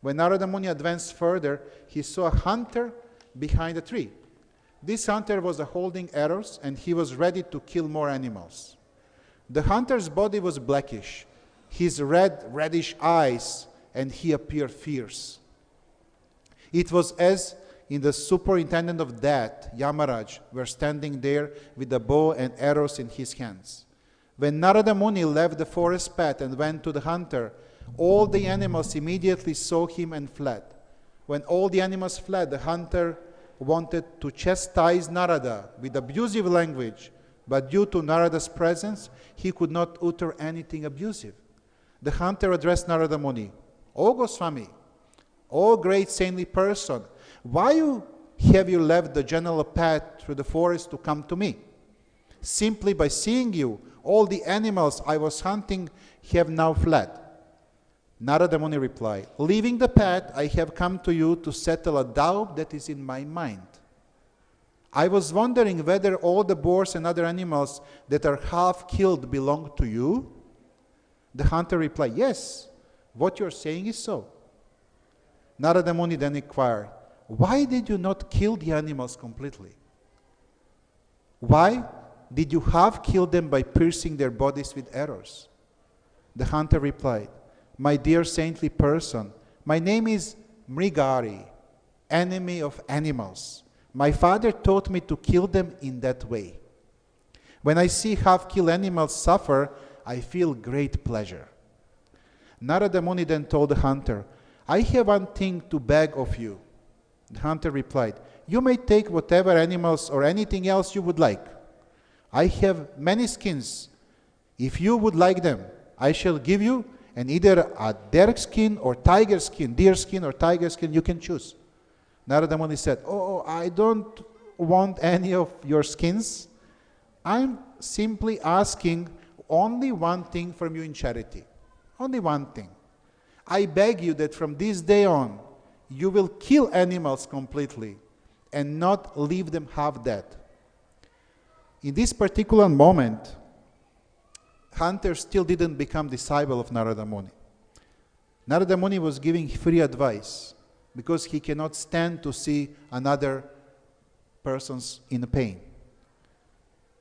When Narada Muni advanced further, he saw a hunter behind a tree. This hunter was holding arrows and he was ready to kill more animals. The hunter's body was blackish, his reddish eyes, and he appeared fierce. It was as in the superintendent of death, Yamaraj, were standing there with a bow and arrows in his hands. When Narada Muni left the forest path and went to the hunter, all the animals immediately saw him and fled. When all the animals fled, the hunter wanted to chastise Narada with abusive language, but due to Narada's presence, he could not utter anything abusive. The hunter addressed Narada Muni, "O Goswami, O great saintly person, why have you left the general path through the forest to come to me? Simply by seeing you, all the animals I was hunting have now fled." Narada Muni replied, "Leaving the path, I have come to you to settle a doubt that is in my mind. I was wondering whether all the boars and other animals that are half killed belong to you." The hunter replied, "Yes, what you are saying is so." Narada Muni then inquired, "Why did you not kill the animals completely? Why did you half kill them by piercing their bodies with arrows?" The hunter replied, "My dear saintly person, my name is Mrigari, enemy of animals. My father taught me to kill them in that way. When I see half-killed animals suffer, I feel great pleasure." Narada Muni then told the hunter, "I have one thing to beg of you." The hunter replied, "You may take whatever animals or anything else you would like. I have many skins. If you would like them, I shall give you, and either a deer skin or tiger skin, deer skin or tiger skin, you can choose." Narada Muni said, "Oh, I don't want any of your skins. I'm simply asking only one thing from you in charity. Only one thing. I beg you that from this day on, you will kill animals completely and not leave them half dead." In this particular moment, hunter still didn't become disciple of Narada Muni. Narada Muni was giving free advice because he cannot stand to see another person's in pain.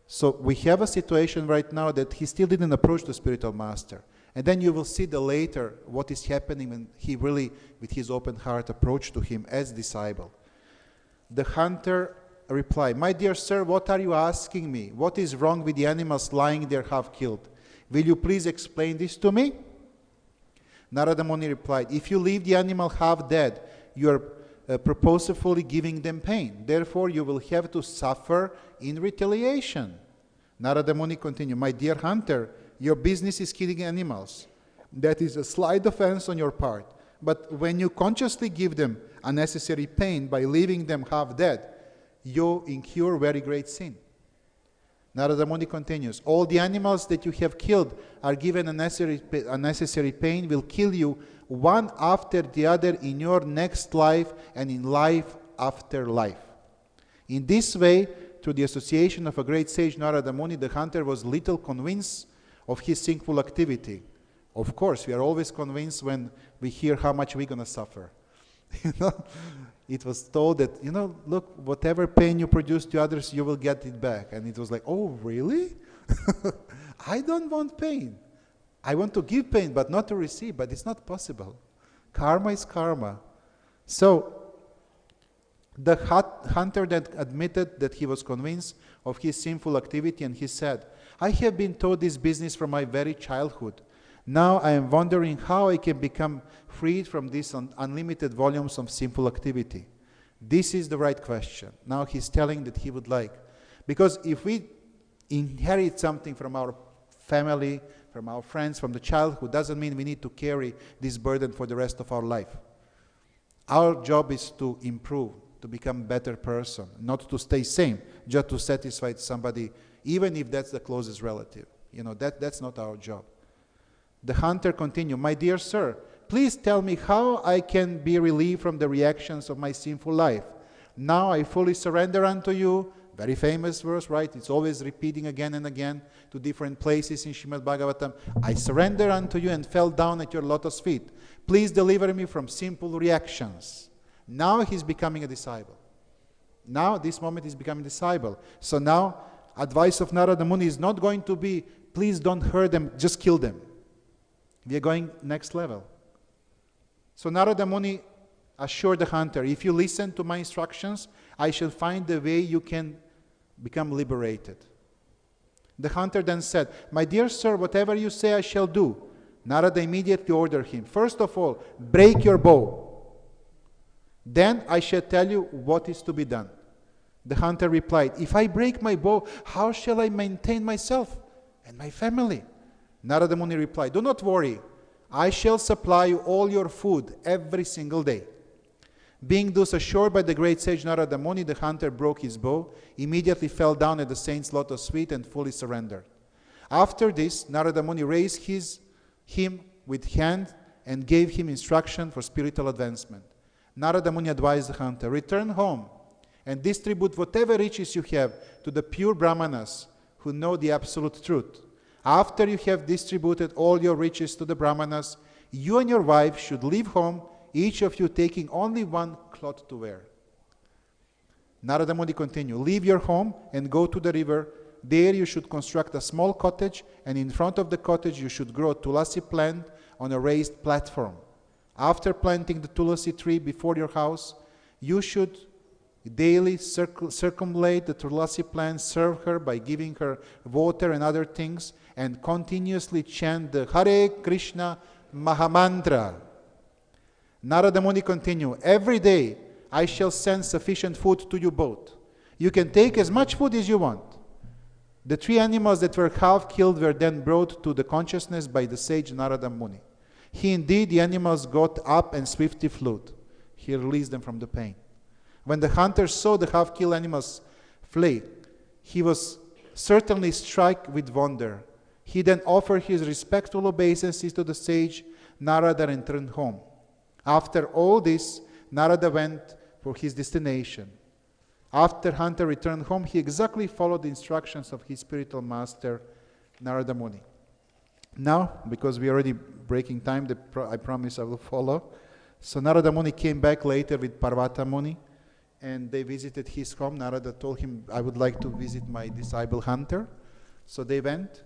So we have a situation right now that he still didn't approach the spiritual master. And then you will see the later what is happening when he really, with his open heart, approached to him as disciple. The hunter replied, "My dear sir, what are you asking me? What is wrong with the animals lying there half killed? Will you please explain this to me?" Narada Muni replied, "If you leave the animal half dead, you are purposefully giving them pain. Therefore, you will have to suffer in retaliation." Narada Muni continued, "My dear hunter, your business is killing animals. That is a slight offense on your part. But when you consciously give them unnecessary pain by leaving them half dead, you incur very great sin." Narada Muni continues, "All the animals that you have killed are given unnecessary pain will kill you one after the other in your next life and in life after life." In this way, through the association of a great sage Narada Muni, the hunter was little convinced of his sinful activity. Of course, we are always convinced when we hear how much we're going to suffer. It was told that, look, whatever pain you produce to others, you will get it back. And it was like, oh, really? I don't want pain. I want to give pain, but not to receive. But it's not possible. Karma is karma. So, the hunter then admitted that he was convinced of his sinful activity, and he said, "I have been taught this business from my very childhood. Now I am wondering how I can become freed from these unlimited volumes of sinful activity." This is the right question. Now he's telling that he would like. Because if we inherit something from our family, from our friends, from the childhood, doesn't mean we need to carry this burden for the rest of our life. Our job is to improve, to become a better person, not to stay same, just to satisfy somebody, even if that's the closest relative. That's not our job. The hunter continued, "My dear sir, please tell me how I can be relieved from the reactions of my sinful life. Now I fully surrender unto you." Very famous verse, right? It's always repeating again and again to different places in Srimad Bhagavatam. "I surrender unto you and fell down at your lotus feet. Please deliver me from simple reactions." Now he's becoming a disciple. Now, this moment he's becoming a disciple. So now, advice of Narada Muni is not going to be, please don't hurt them, just kill them. We are going next level. So Narada Muni assured the hunter, "If you listen to my instructions, I shall find the way you can become liberated." The hunter then said, "My dear sir, whatever you say I shall do." Narada immediately ordered him, "First of all, break your bow. Then I shall tell you what is to be done." The hunter replied, "If I break my bow, how shall I maintain myself and my family?" Narada Muni replied, "Do not worry. I shall supply you all your food every single day." Being thus assured by the great sage Narada Muni, the hunter broke his bow, immediately fell down at the saint's lotus feet and fully surrendered. After this, Narada Muni raised him with hand and gave him instruction for spiritual advancement. Narada Muni advised the hunter, "Return home and distribute whatever riches you have to the pure Brahmanas who know the absolute truth. After you have distributed all your riches to the Brahmanas, you and your wife should leave home, each of you taking only one cloth to wear." Narada Muni continued, "Leave your home and go to the river there you should construct a small cottage, and in front of the cottage you should grow a tulasi plant on a raised platform. After planting the tulasi tree before your house, you should daily circumambulate the tulasi plant, serve her by giving her water and other things, and continuously chant the Hare Krishna Mahamantra. Narada Muni continue, every day I shall send sufficient food to you both. You can take as much food as you want. The 3 animals that were half killed were then brought to the consciousness by the sage Narada Muni. The animals got up and swiftly flew. He released them from the pain. When the hunter saw the half-killed animals flee, he was certainly struck with wonder. He then offered his respectful obeisances to the sage Narada and returned home. After all this, Narada went for his destination. After hunter returned home, he exactly followed the instructions of his spiritual master, Narada Muni. Now, because we are already breaking time, I promise I will follow. So Narada Muni came back later with Parvata Muni, and they visited his home. Narada told him, I would like to visit my disciple hunter. So they went,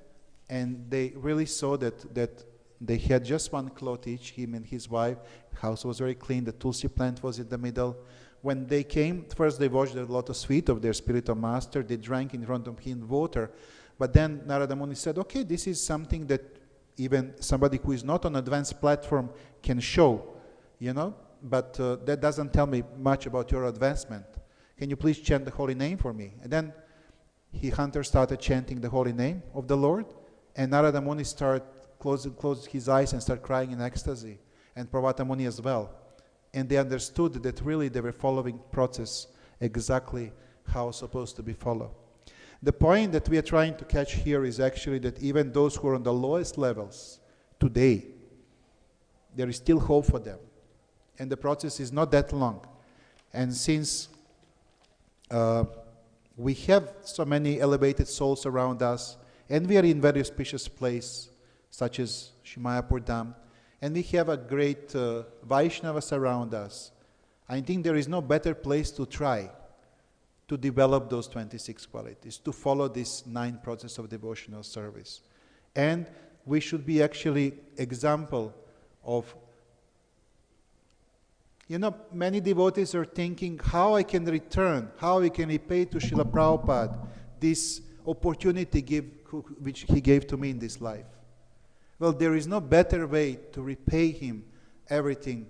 and they really saw that they had just one cloth each, him and his wife. The house was very clean. The tulsi plant was in the middle. When they came, first they washed the lotus feet of their spiritual master. They drank in front of him water. But then Narada Muni said, okay, this is something that even somebody who is not on advanced platform can show, but that doesn't tell me much about your advancement. Can you please chant the holy name for me? And then hunter started chanting the holy name of the Lord, and Narada Muni closed his eyes and started crying in ecstasy, and Parvata Muni as well. And they understood that really they were following process exactly how it's supposed to be followed. The point that we are trying to catch here is actually that even those who are on the lowest levels today, there is still hope for them. And the process is not that long. And since we have so many elevated souls around us, and we are in very auspicious place, such as Mayapur Dham, and we have a great Vaishnavas around us, I think there is no better place to try to develop those 26 qualities, to follow this 9 process of devotional service. And we should be actually example of, many devotees are thinking how I can return, how I can repay to Srila Prabhupada this opportunity which he gave to me in this life. Well, there is no better way to repay him everything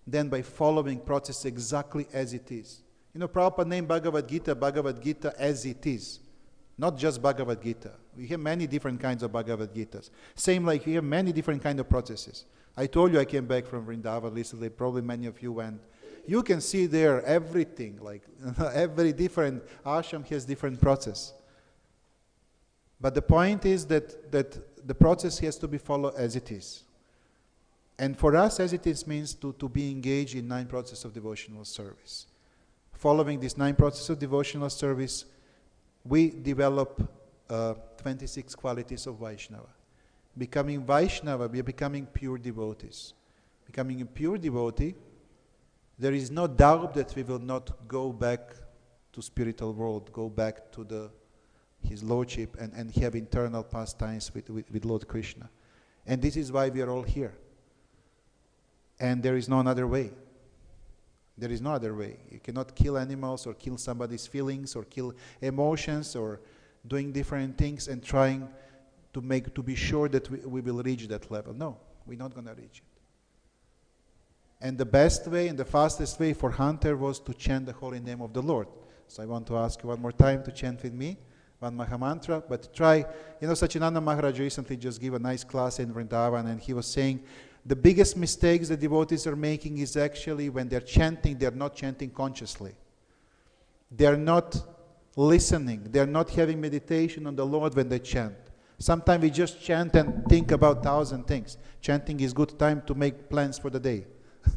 than by following process exactly as it is. Prabhupada named Bhagavad Gita as it is, not just Bhagavad Gita. We have many different kinds of Bhagavad Gitas. Same like we have many different kinds of processes. I told you I came back from Vrindavan recently, probably many of you went. You can see there everything, like every different ashram has different process. But the point is that the process has to be followed as it is. And for us, as it is means to be engaged in 9 processes of devotional service. Following this 9 processes of devotional service, we develop 26 qualities of Vaishnava. Becoming Vaishnava, we are becoming pure devotees. Becoming a pure devotee, there is no doubt that we will not go back to spiritual world, go back to His Lordship and have internal pastimes with Lord Krishna. And this is why we are all here. And there is no other way. There is no other way. You cannot kill animals or kill somebody's feelings or kill emotions or doing different things and trying to be sure that we will reach that level. No, we're not going to reach it. And the best way and the fastest way for hunter was to chant the holy name of the Lord. So I want to ask you one more time to chant with me, one Mahamantra, but try, Sachinanda Maharaj recently just gave a nice class in Vrindavan, and he was saying, the biggest mistakes the devotees are making is actually when they're chanting, they're not chanting consciously. They're not listening. They're not having meditation on the Lord when they chant. Sometimes we just chant and think about 1,000 things. Chanting is good time to make plans for the day.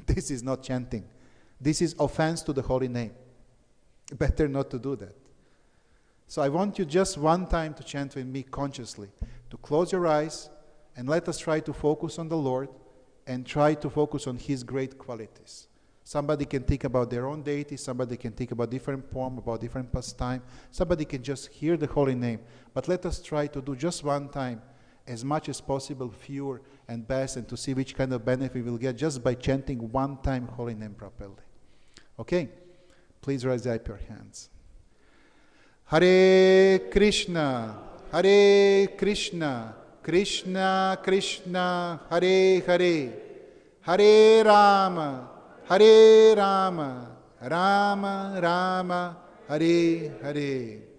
This is not chanting. This is offense to the holy name. Better not to do that. So I want you just one time to chant with me consciously, to close your eyes and let us try to focus on the Lord and try to focus on His great qualities. Somebody can think about their own deity, somebody can think about different poem, about different pastime, somebody can just hear the holy name. But let us try to do just one time, as much as possible, fewer and best, and to see which kind of benefit we'll get just by chanting one time holy name properly. Okay? Please raise up your hands. Hare Krishna, Hare Krishna, Krishna Krishna, Hare Hare, Hare Rama, Hare Rama, Rama Rama, Hare Hare.